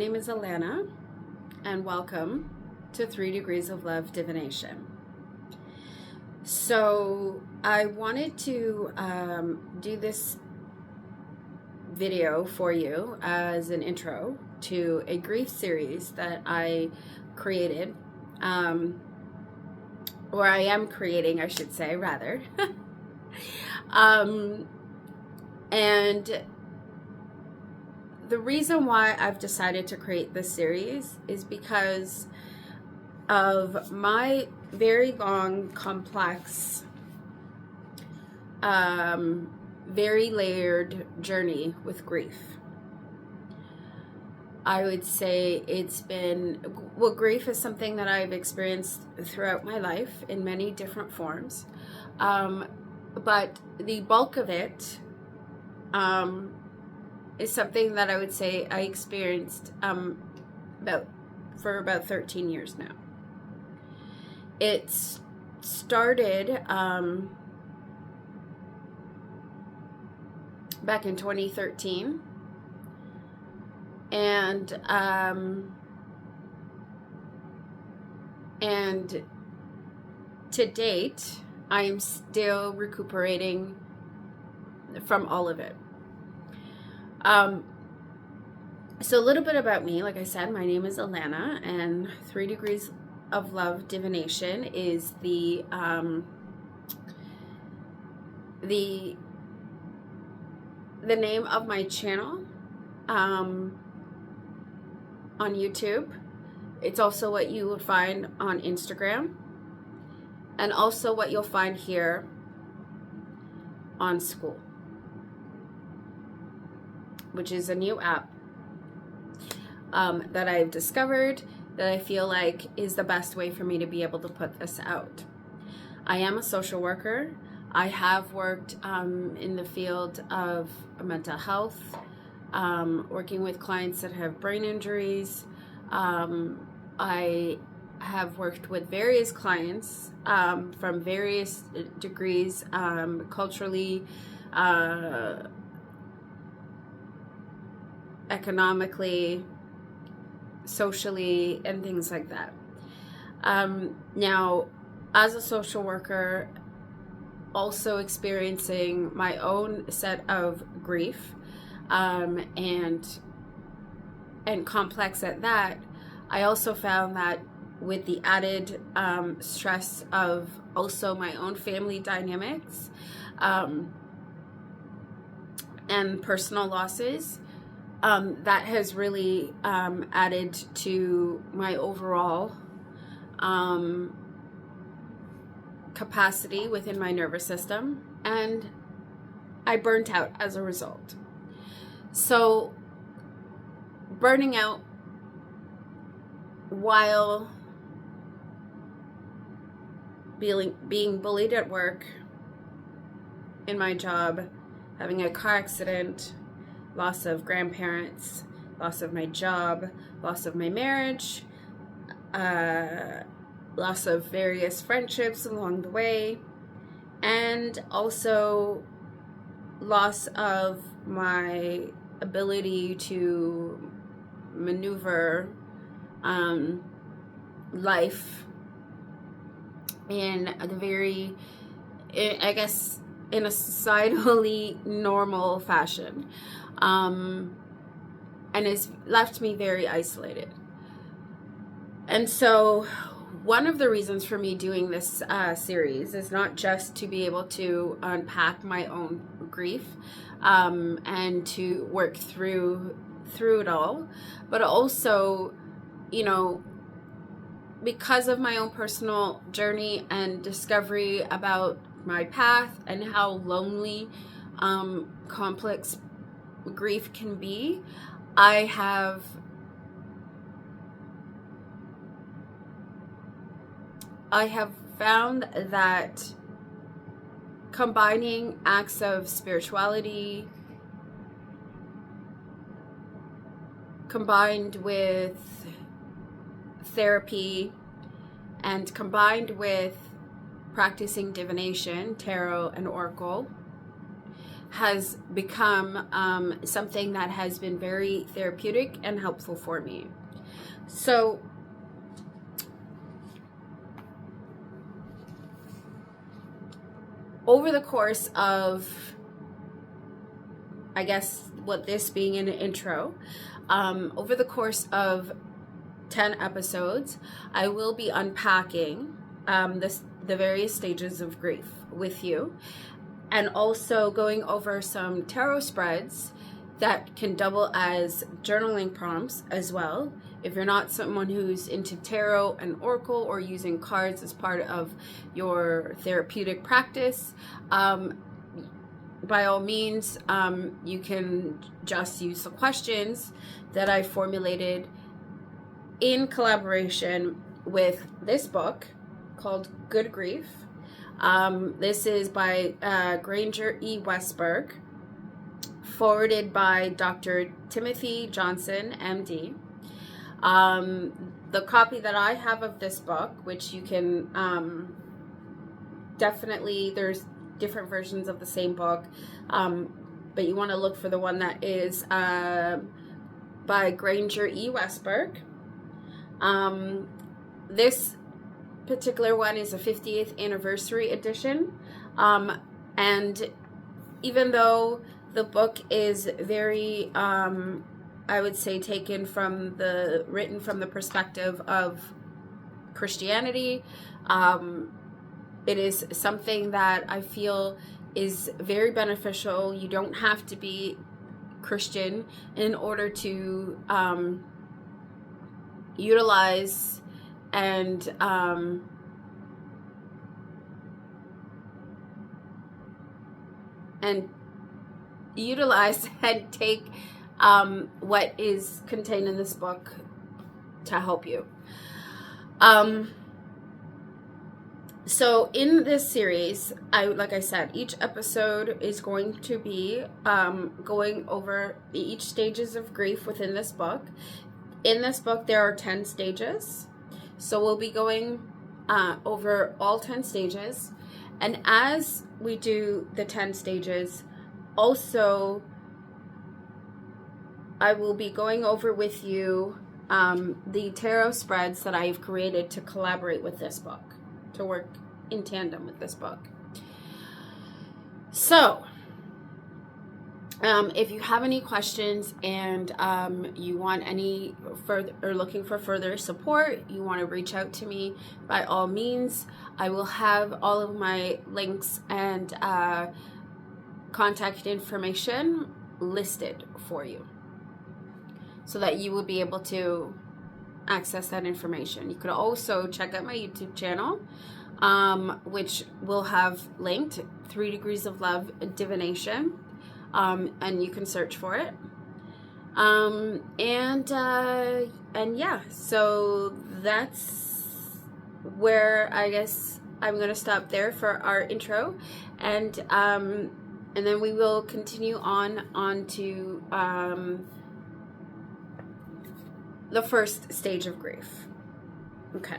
name is Alana, and welcome to 3 Degrees of Love Divination. So I wanted to do this video for you as an intro to a grief series that I created, or I am creating, I should say, rather. And the reason why I've decided to create this series is because of my very long, complex, very layered journey with grief. I would say grief is something that I've experienced throughout my life in many different forms. But the bulk of it is something that I would say I experienced for about 13 years now. It started back in 2013, and to date, I am still recuperating from all of it. So a little bit about me. Like I said, my name is Alana, and 3 Degrees of Love Divination is the name of my channel on YouTube. It's also what you would find on Instagram, and also what you'll find here on Skool, which is a new app that I've discovered that I feel like is the best way for me to be able to put this out. I am a social worker. I have worked in the field of mental health, working with clients that have brain injuries. I have worked with various clients from various degrees, culturally, economically, socially, and things like that. Now, as a social worker, also experiencing my own set of grief, and complex at that, I also found that with the added stress of also my own family dynamics and personal losses, that has really added to my overall capacity within my nervous system, and I burnt out as a result. So burning out while being bullied at work, in my job, having a car accident, loss of grandparents, loss of my job, loss of my marriage, loss of various friendships along the way, and also loss of my ability to maneuver life in a societally normal fashion, and has left me very isolated. And so one of the reasons for me doing this series is not just to be able to unpack my own grief and to work through it all, but also, because of my own personal journey and discovery about my path and how lonely complex grief can be, I have found that combining acts of spirituality combined with therapy and combined with practicing divination, tarot, and oracle has become something that has been very therapeutic and helpful for me. So over the course of, I guess, what this being an intro, over the course of 10 episodes, I will be unpacking the various stages of grief with you, and also going over some tarot spreads that can double as journaling prompts as well. If you're not someone who's into tarot and oracle or using cards as part of your therapeutic practice, by all means, you can just use the questions that I formulated in collaboration with this book called Good Grief. This is by Granger E. Westberg, forwarded by Dr. Timothy Johnson, MD. The copy that I have of this book, which you can definitely, there's different versions of the same book, but you want to look for the one that is by Granger E. Westberg. This particular one is a 50th anniversary edition, and even though the book is very, I would say, written from the perspective of Christianity, it is something that I feel is very beneficial. You don't have to be Christian in order to utilize and utilize and take what is contained in this book to help you. So in this series, like I said, each episode is going to be going over each stages of grief within this book. In this book, there are 10 stages. So we'll be going over all 10 stages. And as we do the 10 stages, also, I will be going over with you the tarot spreads that I've created to collaborate with this book, to work in tandem with this book. So, if you have any questions and you want any further, or looking for further support, you want to reach out to me, by all means. I will have all of my links and contact information listed for you so that you will be able to access that information. You could also check out my YouTube channel, which will have linked 3 Degrees of Love Divination, and you can search for it. And yeah, so that's where I guess I'm going to stop there for our intro, and then we will continue on to the first stage of grief. Okay.